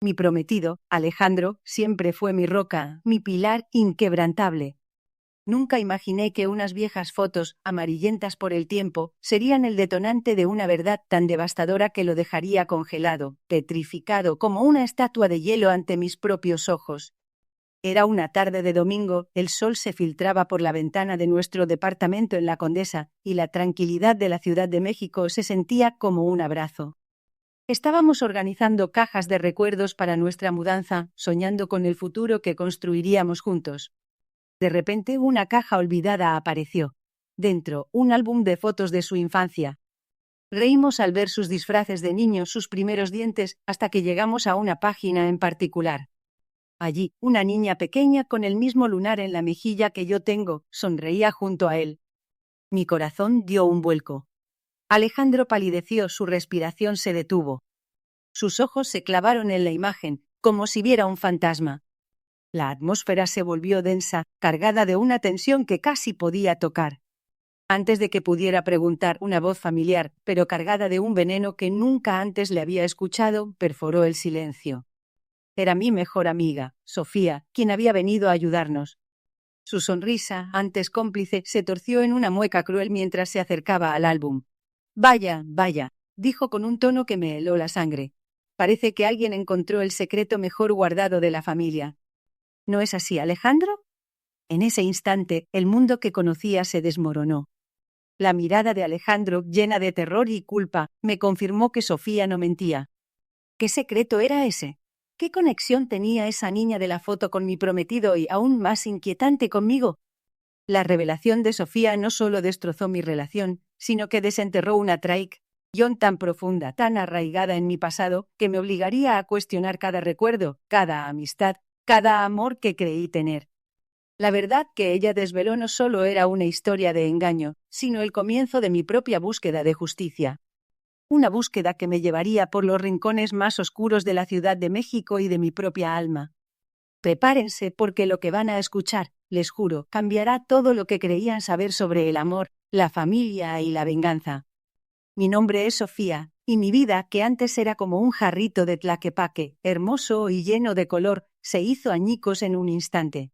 Mi prometido, Alejandro, siempre fue mi roca, mi pilar inquebrantable. Nunca imaginé que unas viejas fotos, amarillentas por el tiempo, serían el detonante de una verdad tan devastadora que lo dejaría congelado, petrificado, como una estatua de hielo ante mis propios ojos. Era una tarde de domingo, el sol se filtraba por la ventana de nuestro departamento en La Condesa, y la tranquilidad de la Ciudad de México se sentía como un abrazo. Estábamos organizando cajas de recuerdos para nuestra mudanza, soñando con el futuro que construiríamos juntos. De repente, una caja olvidada apareció. Dentro, un álbum de fotos de su infancia. Reímos al ver sus disfraces de niño, sus primeros dientes, hasta que llegamos a una página en particular. Allí, una niña pequeña con el mismo lunar en la mejilla que yo tengo, sonreía junto a él. Mi corazón dio un vuelco. Alejandro palideció, su respiración se detuvo. Sus ojos se clavaron en la imagen, como si viera un fantasma. La atmósfera se volvió densa, cargada de una tensión que casi podía tocar. Antes de que pudiera preguntar, una voz familiar, pero cargada de un veneno que nunca antes le había escuchado, perforó el silencio. Era mi mejor amiga, Sofía, quien había venido a ayudarnos. Su sonrisa, antes cómplice, se torció en una mueca cruel mientras se acercaba al álbum. Vaya, vaya, dijo con un tono que me heló la sangre. Parece que alguien encontró el secreto mejor guardado de la familia. ¿No es así, Alejandro? En ese instante, el mundo que conocía se desmoronó. La mirada de Alejandro, llena de terror y culpa, me confirmó que Sofía no mentía. ¿Qué secreto era ese? ¿Qué conexión tenía esa niña de la foto con mi prometido y, aún más inquietante, conmigo? La revelación de Sofía no solo destrozó mi relación, sino que desenterró una traición tan profunda, tan arraigada en mi pasado, que me obligaría a cuestionar cada recuerdo, cada amistad, cada amor que creí tener. La verdad que ella desveló no solo era una historia de engaño, sino el comienzo de mi propia búsqueda de justicia. Una búsqueda que me llevaría por los rincones más oscuros de la Ciudad de México y de mi propia alma. Prepárense porque lo que van a escuchar, les juro, cambiará todo lo que creían saber sobre el amor, la familia y la venganza. Mi nombre es Sofía, y mi vida, que antes era como un jarrito de tlaquepaque, hermoso y lleno de color, se hizo añicos en un instante.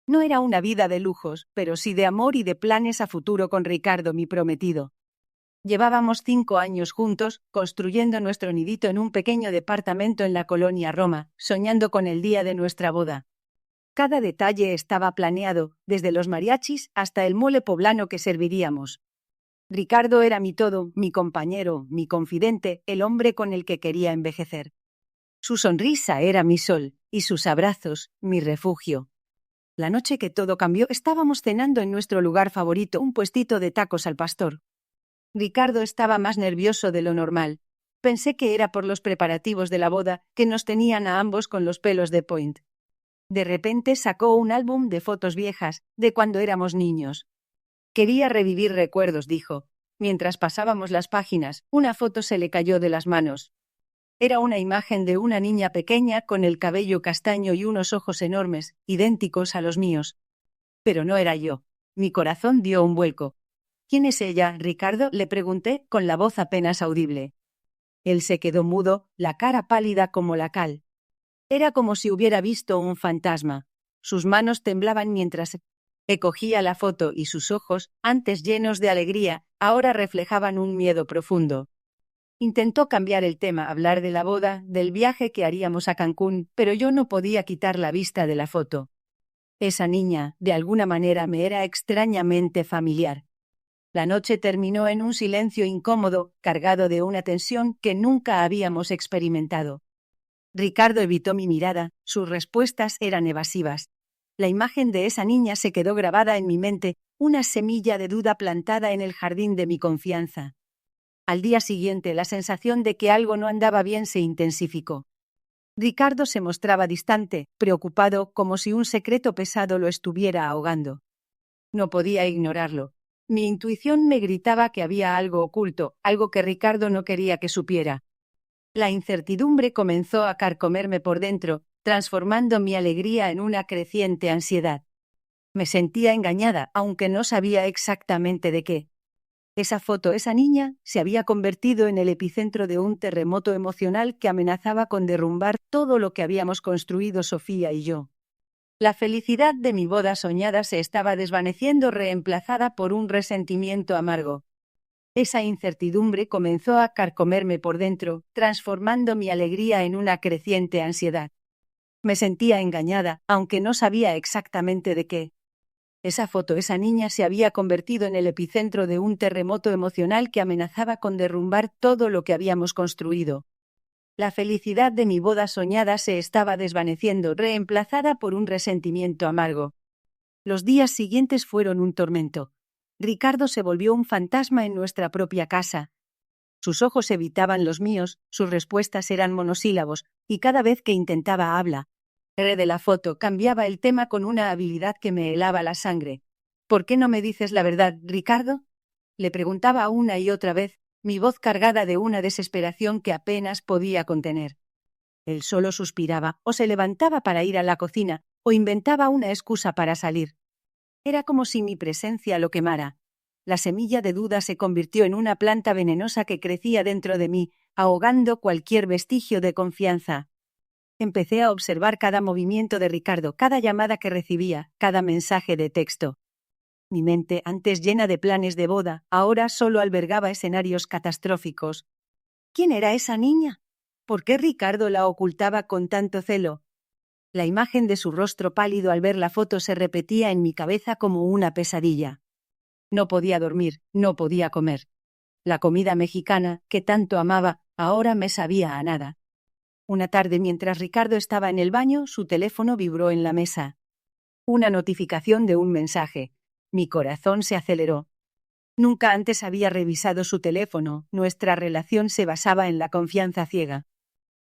No era una vida de lujos, pero sí de amor y de planes a futuro con Ricardo, mi prometido. Llevábamos 5 años juntos, construyendo nuestro nidito en un pequeño departamento en la colonia Roma, soñando con el día de nuestra boda. Cada detalle estaba planeado, desde los mariachis hasta el mole poblano que serviríamos. Ricardo era mi todo, mi compañero, mi confidente, el hombre con el que quería envejecer. Su sonrisa era mi sol, y sus abrazos, mi refugio. La noche que todo cambió, estábamos cenando en nuestro lugar favorito, un puestito de tacos al pastor. Ricardo estaba más nervioso de lo normal. Pensé que era por los preparativos de la boda, que nos tenían a ambos con los pelos de point. De repente sacó un álbum de fotos viejas, de cuando éramos niños. Quería revivir recuerdos, dijo. Mientras pasábamos las páginas, una foto se le cayó de las manos. Era una imagen de una niña pequeña con el cabello castaño y unos ojos enormes, idénticos a los míos. Pero no era yo. Mi corazón dio un vuelco. ¿Quién es ella, Ricardo?, le pregunté, con la voz apenas audible. Él se quedó mudo, la cara pálida como la cal. Era como si hubiera visto un fantasma. Sus manos temblaban mientras cogía la foto y sus ojos, antes llenos de alegría, ahora reflejaban un miedo profundo. Intentó cambiar el tema, hablar de la boda, del viaje que haríamos a Cancún, pero yo no podía quitar la vista de la foto. Esa niña, de alguna manera, me era extrañamente familiar. La noche terminó en un silencio incómodo, cargado de una tensión que nunca habíamos experimentado. Ricardo evitó mi mirada, sus respuestas eran evasivas. La imagen de esa niña se quedó grabada en mi mente, una semilla de duda plantada en el jardín de mi confianza. Al día siguiente, la sensación de que algo no andaba bien se intensificó. Ricardo se mostraba distante, preocupado, como si un secreto pesado lo estuviera ahogando. No podía ignorarlo. Mi intuición me gritaba que había algo oculto, algo que Ricardo no quería que supiera. La incertidumbre comenzó a carcomerme por dentro, transformando mi alegría en una creciente ansiedad. Me sentía engañada, aunque no sabía exactamente de qué. Esa foto, esa niña, se había convertido en el epicentro de un terremoto emocional que amenazaba con derrumbar todo lo que habíamos construido Sofía y yo. La felicidad de mi boda soñada se estaba desvaneciendo, reemplazada por un resentimiento amargo. Esa incertidumbre comenzó a carcomerme por dentro, transformando mi alegría en una creciente ansiedad. Me sentía engañada, aunque no sabía exactamente de qué. Esa foto, esa niña, se había convertido en el epicentro de un terremoto emocional que amenazaba con derrumbar todo lo que habíamos construido. La felicidad de mi boda soñada se estaba desvaneciendo, reemplazada por un resentimiento amargo. Los días siguientes fueron un tormento. Ricardo se volvió un fantasma en nuestra propia casa. Sus ojos evitaban los míos, sus respuestas eran monosílabos, y cada vez que intentaba hablar de la foto, cambiaba el tema con una habilidad que me helaba la sangre. ¿Por qué no me dices la verdad, Ricardo? Le preguntaba una y otra vez, mi voz cargada de una desesperación que apenas podía contener. Él solo suspiraba, o se levantaba para ir a la cocina, o inventaba una excusa para salir. Era como si mi presencia lo quemara. La semilla de duda se convirtió en una planta venenosa que crecía dentro de mí, ahogando cualquier vestigio de confianza. Empecé a observar cada movimiento de Ricardo, cada llamada que recibía, cada mensaje de texto. Mi mente, antes llena de planes de boda, ahora solo albergaba escenarios catastróficos. ¿Quién era esa niña? ¿Por qué Ricardo la ocultaba con tanto celo? La imagen de su rostro pálido al ver la foto se repetía en mi cabeza como una pesadilla. No podía dormir, no podía comer. La comida mexicana, que tanto amaba, ahora me sabía a nada. Una tarde, mientras Ricardo estaba en el baño, su teléfono vibró en la mesa. Una notificación de un mensaje. Mi corazón se aceleró. Nunca antes había revisado su teléfono, nuestra relación se basaba en la confianza ciega.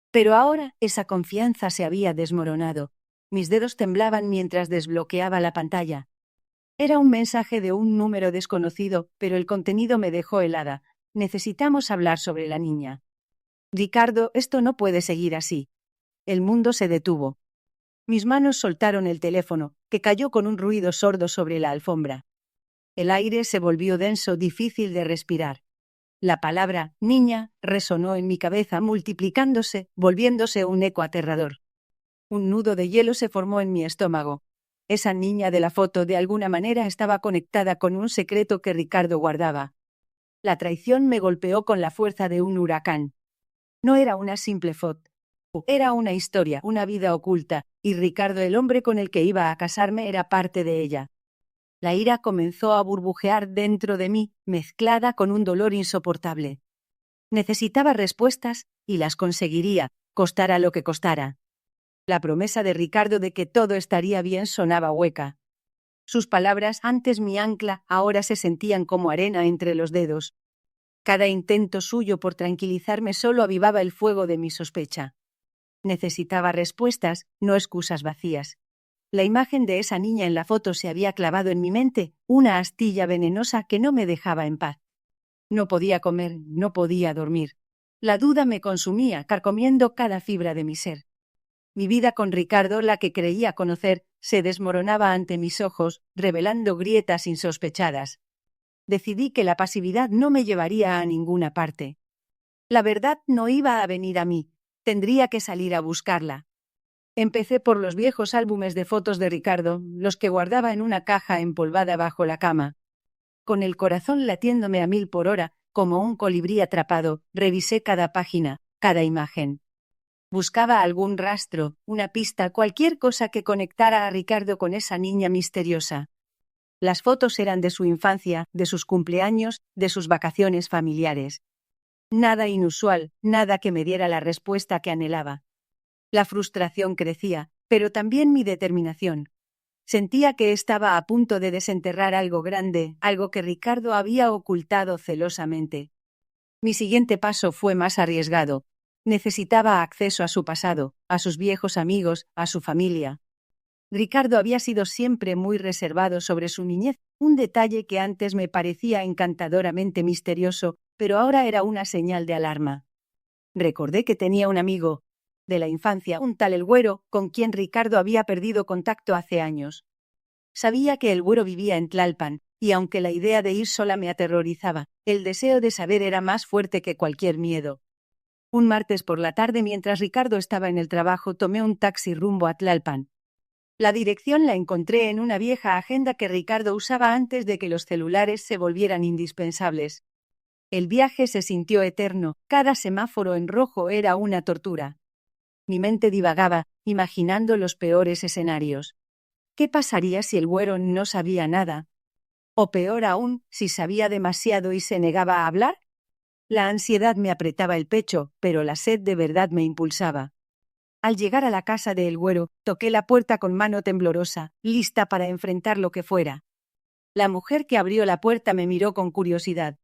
Pero ahora esa confianza se había desmoronado. Mis dedos temblaban mientras desbloqueaba la pantalla. Era un mensaje de un número desconocido, pero el contenido me dejó helada. Necesitamos hablar sobre la niña. Ricardo, esto no puede seguir así. El mundo se detuvo. Mis manos soltaron el teléfono, que cayó con un ruido sordo sobre la alfombra. El aire se volvió denso, difícil de respirar. La palabra niña resonó en mi cabeza, multiplicándose, volviéndose un eco aterrador. Un nudo de hielo se formó en mi estómago. Esa niña de la foto de alguna manera estaba conectada con un secreto que Ricardo guardaba. La traición me golpeó con la fuerza de un huracán. No era una simple foto. Era una historia, una vida oculta, y Ricardo, el hombre con el que iba a casarme, era parte de ella. La ira comenzó a burbujear dentro de mí, mezclada con un dolor insoportable. Necesitaba respuestas, y las conseguiría, costara lo que costara. La promesa de Ricardo de que todo estaría bien sonaba hueca. Sus palabras, antes mi ancla, ahora se sentían como arena entre los dedos. Cada intento suyo por tranquilizarme solo avivaba el fuego de mi sospecha. Necesitaba respuestas, no excusas vacías. La imagen de esa niña en la foto se había clavado en mi mente, una astilla venenosa que no me dejaba en paz. No podía comer, no podía dormir. La duda me consumía, carcomiendo cada fibra de mi ser. Mi vida con Ricardo, la que creía conocer, se desmoronaba ante mis ojos, revelando grietas insospechadas. Decidí que la pasividad no me llevaría a ninguna parte. La verdad no iba a venir a mí, tendría que salir a buscarla. Empecé por los viejos álbumes de fotos de Ricardo, los que guardaba en una caja empolvada bajo la cama. Con el corazón latiéndome a 1000 por hora, como un colibrí atrapado, revisé cada página, cada imagen. Buscaba algún rastro, una pista, cualquier cosa que conectara a Ricardo con esa niña misteriosa. Las fotos eran de su infancia, de sus cumpleaños, de sus vacaciones familiares. Nada inusual, nada que me diera la respuesta que anhelaba. La frustración crecía, pero también mi determinación. Sentía que estaba a punto de desenterrar algo grande, algo que Ricardo había ocultado celosamente. Mi siguiente paso fue más arriesgado. Necesitaba acceso a su pasado, a sus viejos amigos, a su familia. Ricardo había sido siempre muy reservado sobre su niñez, un detalle que antes me parecía encantadoramente misterioso, pero ahora era una señal de alarma. Recordé que tenía un amigo de la infancia, un tal El Güero, con quien Ricardo había perdido contacto hace años. Sabía que El Güero vivía en Tlalpan, y aunque la idea de ir sola me aterrorizaba, El deseo de saber era más fuerte que cualquier miedo. Un martes por la tarde, mientras Ricardo estaba en el trabajo, tomé un taxi rumbo a Tlalpan. La dirección la encontré en una vieja agenda que Ricardo usaba antes de que los celulares se volvieran indispensables. El viaje se sintió eterno, cada semáforo en rojo era una tortura. Mi mente divagaba, imaginando los peores escenarios. ¿Qué pasaría si el güero no sabía nada? O peor aún, si sabía demasiado y se negaba a hablar. La ansiedad me apretaba el pecho, pero la sed de verdad me impulsaba. Al llegar a la casa de El Güero, toqué la puerta con mano temblorosa, lista para enfrentar lo que fuera. La mujer que abrió la puerta me miró con curiosidad.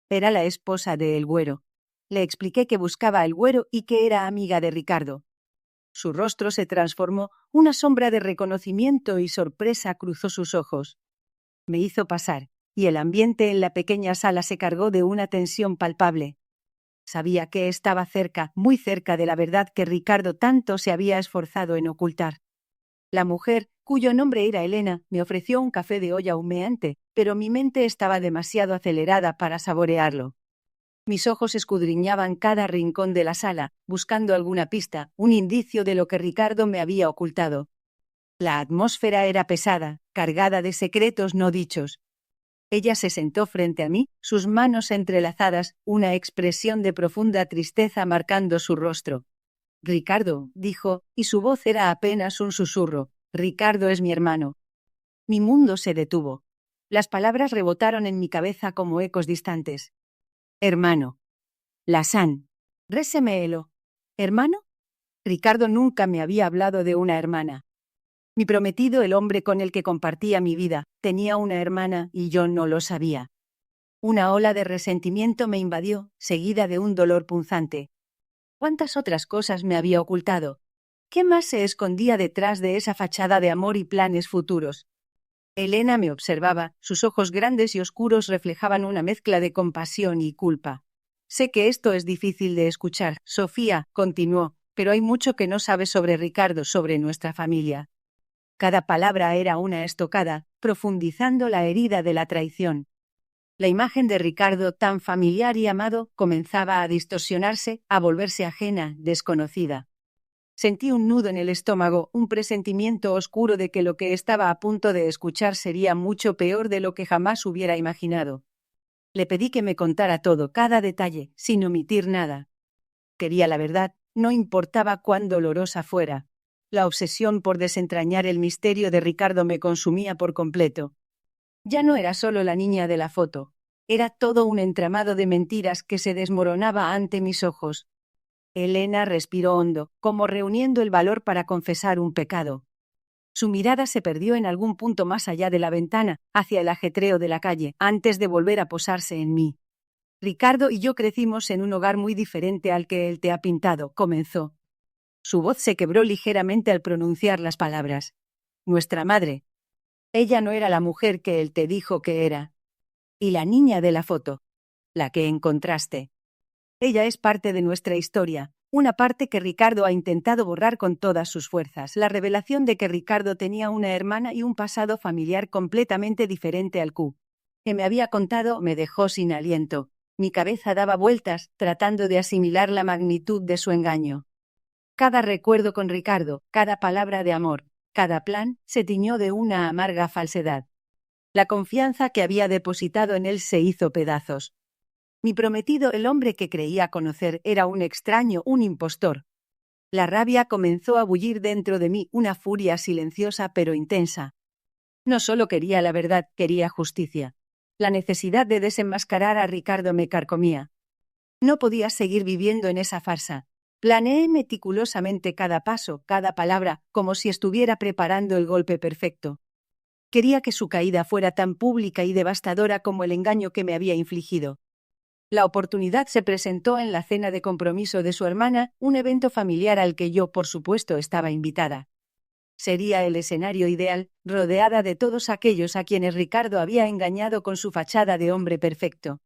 Era la esposa de El Güero. Le expliqué que buscaba a El Güero y que era amiga de Ricardo. Su rostro se transformó, una sombra de reconocimiento y sorpresa cruzó sus ojos. Me hizo pasar, y el ambiente en la pequeña sala se cargó de una tensión palpable. Sabía que estaba cerca, muy cerca de la verdad que Ricardo tanto se había esforzado en ocultar. La mujer, cuyo nombre era Elena, me ofreció un café de olla humeante, pero mi mente estaba demasiado acelerada para saborearlo. Mis ojos escudriñaban cada rincón de la sala, buscando alguna pista, un indicio de lo que Ricardo me había ocultado. La atmósfera era pesada, cargada de secretos no dichos. Ella se sentó frente a mí, sus manos entrelazadas, una expresión de profunda tristeza marcando su rostro. Ricardo, dijo, y su voz era apenas un susurro. Ricardo es mi hermano. Mi mundo se detuvo. Las palabras rebotaron en mi cabeza como ecos distantes. Hermano. Lasán. Résemeelo. ¿Hermano? Ricardo nunca me había hablado de una hermana. Mi prometido, el hombre con el que compartía mi vida, tenía una hermana y yo no lo sabía. Una ola de resentimiento me invadió, seguida de un dolor punzante. ¿Cuántas otras cosas me había ocultado? ¿Qué más se escondía detrás de esa fachada de amor y planes futuros? Elena me observaba, sus ojos grandes y oscuros reflejaban una mezcla de compasión y culpa. Sé que esto es difícil de escuchar, Sofía, continuó, pero hay mucho que no sabes sobre Ricardo, sobre nuestra familia. Cada palabra era una estocada, profundizando la herida de la traición. La imagen de Ricardo, tan familiar y amado, comenzaba a distorsionarse, a volverse ajena, desconocida. Sentí un nudo en el estómago, un presentimiento oscuro de que lo que estaba a punto de escuchar sería mucho peor de lo que jamás hubiera imaginado. Le pedí que me contara todo, cada detalle, sin omitir nada. Quería la verdad, no importaba cuán dolorosa fuera. La obsesión por desentrañar el misterio de Ricardo me consumía por completo. Ya no era solo la niña de la foto. Era todo un entramado de mentiras que se desmoronaba ante mis ojos. Elena respiró hondo, como reuniendo el valor para confesar un pecado. Su mirada se perdió en algún punto más allá de la ventana, hacia el ajetreo de la calle, antes de volver a posarse en mí. Ricardo y yo crecimos en un hogar muy diferente al que él te ha pintado, comenzó. Su voz se quebró ligeramente al pronunciar las palabras. Nuestra madre. Ella no era la mujer que él te dijo que era. Y la niña de la foto. La que encontraste. Ella es parte de nuestra historia, una parte que Ricardo ha intentado borrar con todas sus fuerzas. La revelación de que Ricardo tenía una hermana y un pasado familiar completamente diferente al que me había contado me dejó sin aliento. Mi cabeza daba vueltas, tratando de asimilar la magnitud de su engaño. Cada recuerdo con Ricardo, cada palabra de amor, cada plan, se tiñó de una amarga falsedad. La confianza que había depositado en él se hizo pedazos. Mi prometido, el hombre que creía conocer, era un extraño, un impostor. La rabia comenzó a bullir dentro de mí, una furia silenciosa pero intensa. No solo quería la verdad, quería justicia. La necesidad de desenmascarar a Ricardo me carcomía. No podía seguir viviendo en esa farsa. Planeé meticulosamente cada paso, cada palabra, como si estuviera preparando el golpe perfecto. Quería que su caída fuera tan pública y devastadora como el engaño que me había infligido. La oportunidad se presentó en la cena de compromiso de su hermana, un evento familiar al que yo, por supuesto, estaba invitada. Sería el escenario ideal, rodeada de todos aquellos a quienes Ricardo había engañado con su fachada de hombre perfecto.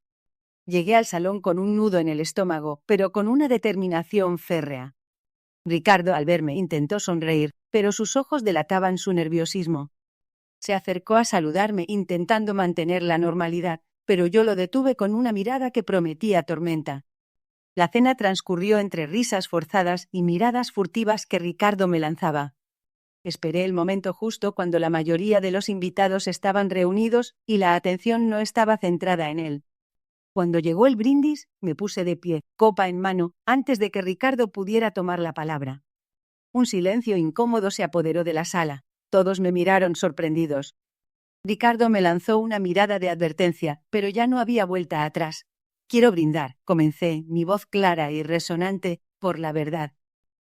Llegué al salón con un nudo en el estómago, pero con una determinación férrea. Ricardo, al verme, intentó sonreír, pero sus ojos delataban su nerviosismo. Se acercó a saludarme, intentando mantener la normalidad, pero yo lo detuve con una mirada que prometía tormenta. La cena transcurrió entre risas forzadas y miradas furtivas que Ricardo me lanzaba. Esperé el momento justo cuando la mayoría de los invitados estaban reunidos y la atención no estaba centrada en él. Cuando llegó el brindis, me puse de pie, copa en mano, antes de que Ricardo pudiera tomar la palabra. Un silencio incómodo se apoderó de la sala. Todos me miraron sorprendidos. Ricardo me lanzó una mirada de advertencia, pero ya no había vuelta atrás. Quiero brindar, comencé, mi voz clara y resonante, por la verdad.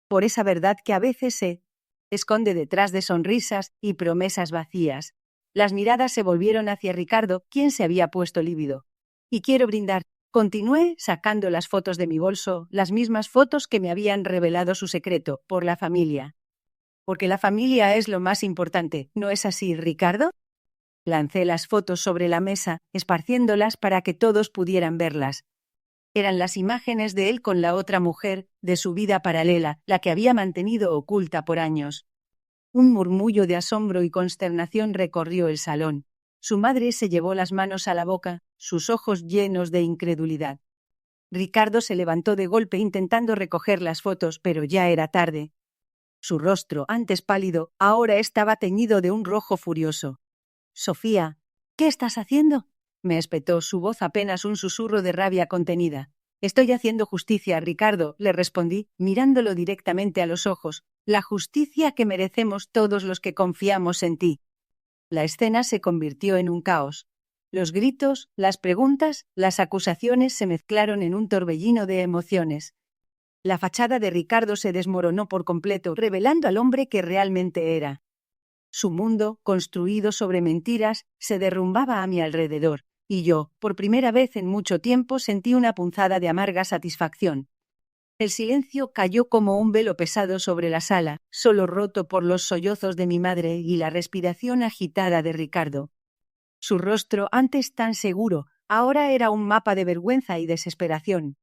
Por esa verdad que a veces se esconde detrás de sonrisas y promesas vacías. Las miradas se volvieron hacia Ricardo, quien se había puesto lívido. Y quiero brindar. Continué sacando las fotos de mi bolso, las mismas fotos que me habían revelado su secreto, por la familia. Porque la familia es lo más importante, ¿no es así, Ricardo? Lancé las fotos sobre la mesa, esparciéndolas para que todos pudieran verlas. Eran las imágenes de él con la otra mujer, de su vida paralela, la que había mantenido oculta por años. Un murmullo de asombro y consternación recorrió el salón. Su madre se llevó las manos a la boca, sus ojos llenos de incredulidad. Ricardo se levantó de golpe intentando recoger las fotos, pero ya era tarde. Su rostro, antes pálido, ahora estaba teñido de un rojo furioso. «Sofía, ¿qué estás haciendo?», me espetó, su voz apenas un susurro de rabia contenida. «Estoy haciendo justicia, Ricardo», le respondí, mirándolo directamente a los ojos. «La justicia que merecemos todos los que confiamos en ti». La escena se convirtió en un caos. Los gritos, las preguntas, las acusaciones se mezclaron en un torbellino de emociones. La fachada de Ricardo se desmoronó por completo, revelando al hombre que realmente era. Su mundo, construido sobre mentiras, se derrumbaba a mi alrededor, y yo, por primera vez en mucho tiempo, sentí una punzada de amarga satisfacción. El silencio cayó como un velo pesado sobre la sala, solo roto por los sollozos de mi madre y la respiración agitada de Ricardo. Su rostro, antes tan seguro, ahora era un mapa de vergüenza y desesperación.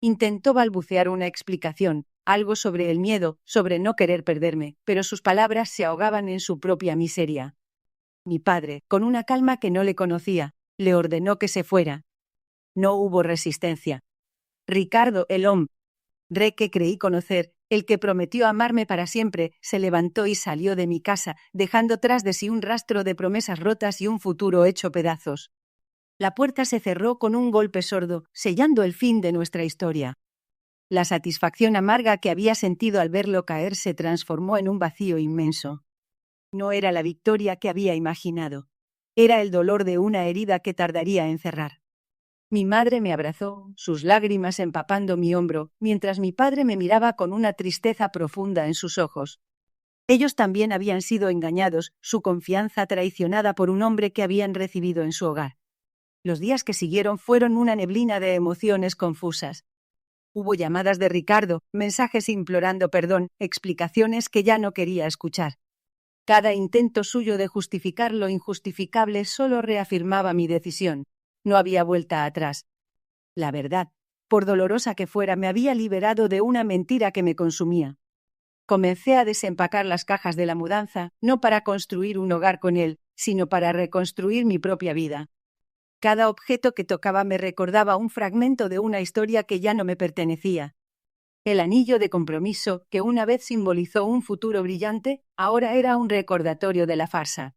Intentó balbucear una explicación, algo sobre el miedo, sobre no querer perderme, pero sus palabras se ahogaban en su propia miseria. Mi padre, con una calma que no le conocía, le ordenó que se fuera. No hubo resistencia. Ricardo, el hombre que creí conocer, el que prometió amarme para siempre, se levantó y salió de mi casa, dejando tras de sí un rastro de promesas rotas y un futuro hecho pedazos. La puerta se cerró con un golpe sordo, sellando el fin de nuestra historia. La satisfacción amarga que había sentido al verlo caer se transformó en un vacío inmenso. No era la victoria que había imaginado. Era el dolor de una herida que tardaría en cerrar. Mi madre me abrazó, sus lágrimas empapando mi hombro, mientras mi padre me miraba con una tristeza profunda en sus ojos. Ellos también habían sido engañados, su confianza traicionada por un hombre que habían recibido en su hogar. Los días que siguieron fueron una neblina de emociones confusas. Hubo llamadas de Ricardo, mensajes implorando perdón, explicaciones que ya no quería escuchar. Cada intento suyo de justificar lo injustificable solo reafirmaba mi decisión. No había vuelta atrás. La verdad, por dolorosa que fuera, me había liberado de una mentira que me consumía. Comencé a desempacar las cajas de la mudanza, no para construir un hogar con él, sino para reconstruir mi propia vida. Cada objeto que tocaba me recordaba un fragmento de una historia que ya no me pertenecía. El anillo de compromiso, que una vez simbolizó un futuro brillante, ahora era un recordatorio de la farsa.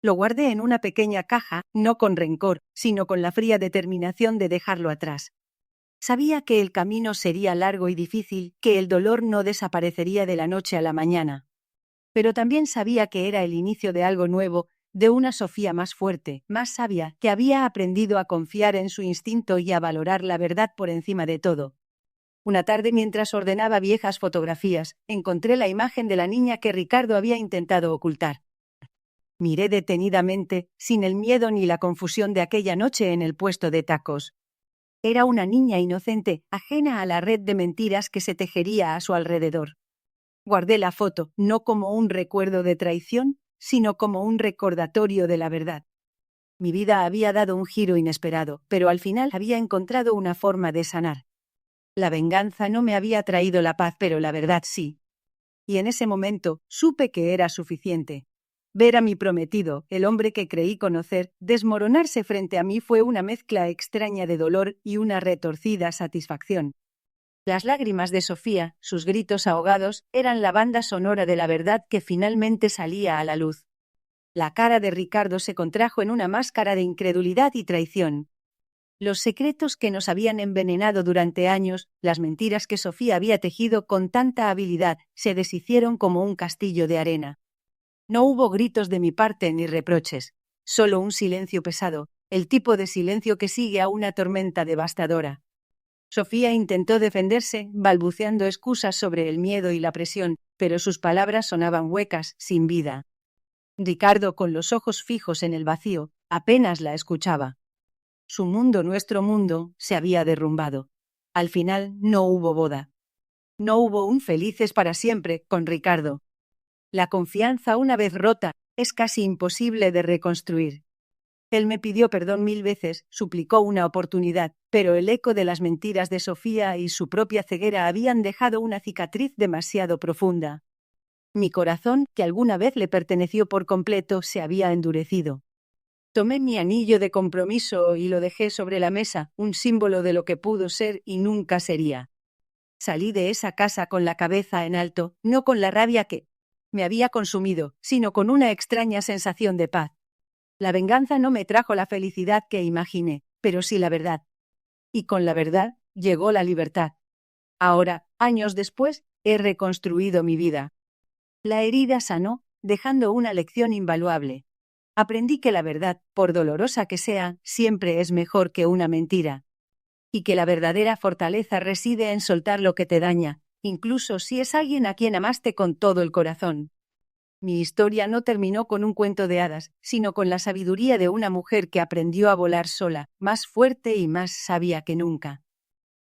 Lo guardé en una pequeña caja, no con rencor, sino con la fría determinación de dejarlo atrás. Sabía que el camino sería largo y difícil, que el dolor no desaparecería de la noche a la mañana. Pero también sabía que era el inicio de algo nuevo, de una Sofía más fuerte, más sabia, que había aprendido a confiar en su instinto y a valorar la verdad por encima de todo. Una tarde, mientras ordenaba viejas fotografías, encontré la imagen de la niña que Ricardo había intentado ocultar. Miré detenidamente, sin el miedo ni la confusión de aquella noche en el puesto de tacos. Era una niña inocente, ajena a la red de mentiras que se tejería a su alrededor. Guardé la foto, no como un recuerdo de traición, sino como un recordatorio de la verdad. Mi vida había dado un giro inesperado, pero al final había encontrado una forma de sanar. La venganza no me había traído la paz, pero la verdad sí. Y en ese momento supe que era suficiente. Ver a mi prometido, el hombre que creí conocer, desmoronarse frente a mí fue una mezcla extraña de dolor y una retorcida satisfacción. Las lágrimas de Sofía, sus gritos ahogados, eran la banda sonora de la verdad que finalmente salía a la luz. La cara de Ricardo se contrajo en una máscara de incredulidad y traición. Los secretos que nos habían envenenado durante años, las mentiras que Sofía había tejido con tanta habilidad, se deshicieron como un castillo de arena. No hubo gritos de mi parte ni reproches, solo un silencio pesado, el tipo de silencio que sigue a una tormenta devastadora. Sofía intentó defenderse, balbuceando excusas sobre el miedo y la presión, pero sus palabras sonaban huecas, sin vida. Ricardo, con los ojos fijos en el vacío, apenas la escuchaba. Su mundo, nuestro mundo, se había derrumbado. Al final no hubo boda. No hubo un felices para siempre con Ricardo. La confianza, una vez rota, es casi imposible de reconstruir. Él me pidió perdón 1000 veces, suplicó una oportunidad, pero el eco de las mentiras de Sofía y su propia ceguera habían dejado una cicatriz demasiado profunda. Mi corazón, que alguna vez le perteneció por completo, se había endurecido. Tomé mi anillo de compromiso y lo dejé sobre la mesa, un símbolo de lo que pudo ser y nunca sería. Salí de esa casa con la cabeza en alto, no con la rabia que me había consumido, sino con una extraña sensación de paz. La venganza no me trajo la felicidad que imaginé, pero sí la verdad. Y con la verdad llegó la libertad. Ahora, años después, he reconstruido mi vida. La herida sanó, dejando una lección invaluable. Aprendí que la verdad, por dolorosa que sea, siempre es mejor que una mentira. Y que la verdadera fortaleza reside en soltar lo que te daña, incluso si es alguien a quien amaste con todo el corazón. Mi historia no terminó con un cuento de hadas, sino con la sabiduría de una mujer que aprendió a volar sola, más fuerte y más sabia que nunca.